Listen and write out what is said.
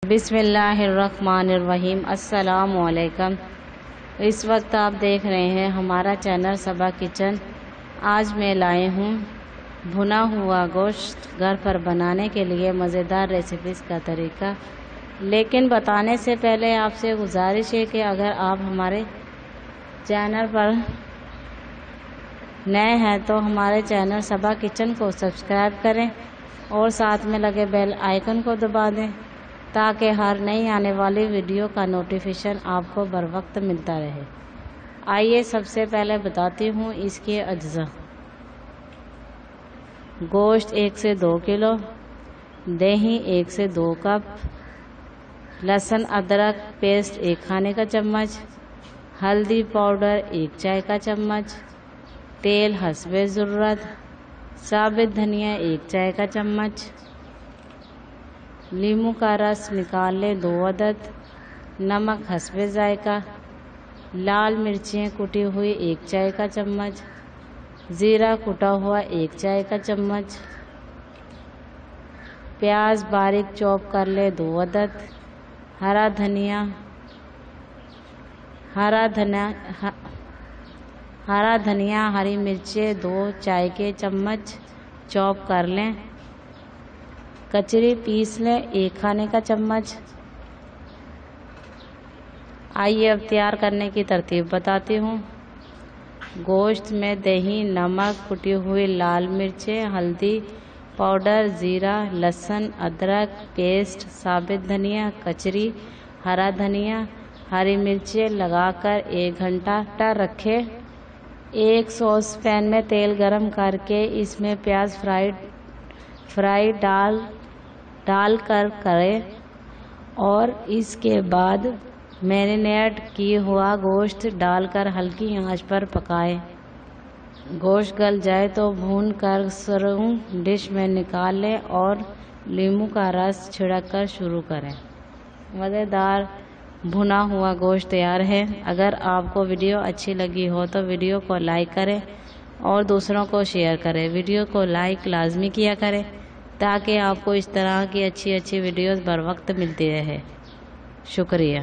بسم اللہ الرحمن الرحیم۔ السلام علیکم۔ اس وقت آپ دیکھ رہے ہیں ہمارا چینل صبا کچن۔ آج میں لائی ہوں بھنا ہوا گوشت گھر پر بنانے کے لیے مزیدار ریسیپیز کا طریقہ، لیکن بتانے سے پہلے آپ سے گزارش ہے کہ اگر آپ ہمارے چینل پر نئے ہیں تو ہمارے چینل صبا کچن کو سبسکرائب کریں اور ساتھ میں لگے بیل آئیکن کو دبا دیں تاکہ ہر نئی آنے والی ویڈیو کا نوٹیفیکیشن آپ کو بر وقت ملتا رہے۔ آئیے سب سے پہلے بتاتی ہوں اس کے اجزاء۔ گوشت 1 سے 2 کلو، دہی 1 سے 2 کپ، لہسن ادرک پیسٹ 1 کھانے کا چمچ، ہلدی پاؤڈر 1 چائے کا چمچ، تیل حسب ضرورت، ثابت دھنیا 1 چائے کا چمچ، لیموں کا رس نکال لیں 2 عدد، نمک حسب ذائقہ، لال مرچیں کٹی ہوئی 1 چائے کا چمچ، زیرہ کٹا ہوا 1 چائے کا چمچ، پیاز باریک چوپ کر لیں 2 عدد، ہرا دھنیا ہری مرچیں 2 چائے کے چمچ چوپ کر لیں، کچری پیس لیں 1 کھانے کا چمچ۔ آئیے اب تیار کرنے کی ترتیب بتاتی ہوں۔ گوشت میں دہی، نمک، کٹی ہوئی لال مرچیں، ہلدی پاؤڈر، زیرہ، لہسن ادرک پیسٹ، ثابت دھنیا، کچری، ہرا دھنیا، ہری مرچیں لگا کر 1 گھنٹہ رکھیں۔ ایک سوس پین میں تیل گرم کر کے اس میں پیاز فرائی ڈال کر کریں اور اس کے بعد میرینیٹ کی ہوا گوشت ڈال کر ہلکی آنچ پر پکائیں۔ گوشت گل جائے تو بھون کر سرونگ ڈش میں نکال لیں اور لیموں کا رس چھڑک کر شروع کریں۔ مزیدار بھنا ہوا گوشت تیار ہے۔ اگر آپ کو ویڈیو اچھی لگی ہو تو ویڈیو کو لائک کریں اور دوسروں کو شیئر کریں۔ ویڈیو کو لائک لازمی کیا کریں تاکہ آپ کو اس طرح کی اچھی ویڈیوز بر وقت ملتی رہے۔ شکریہ۔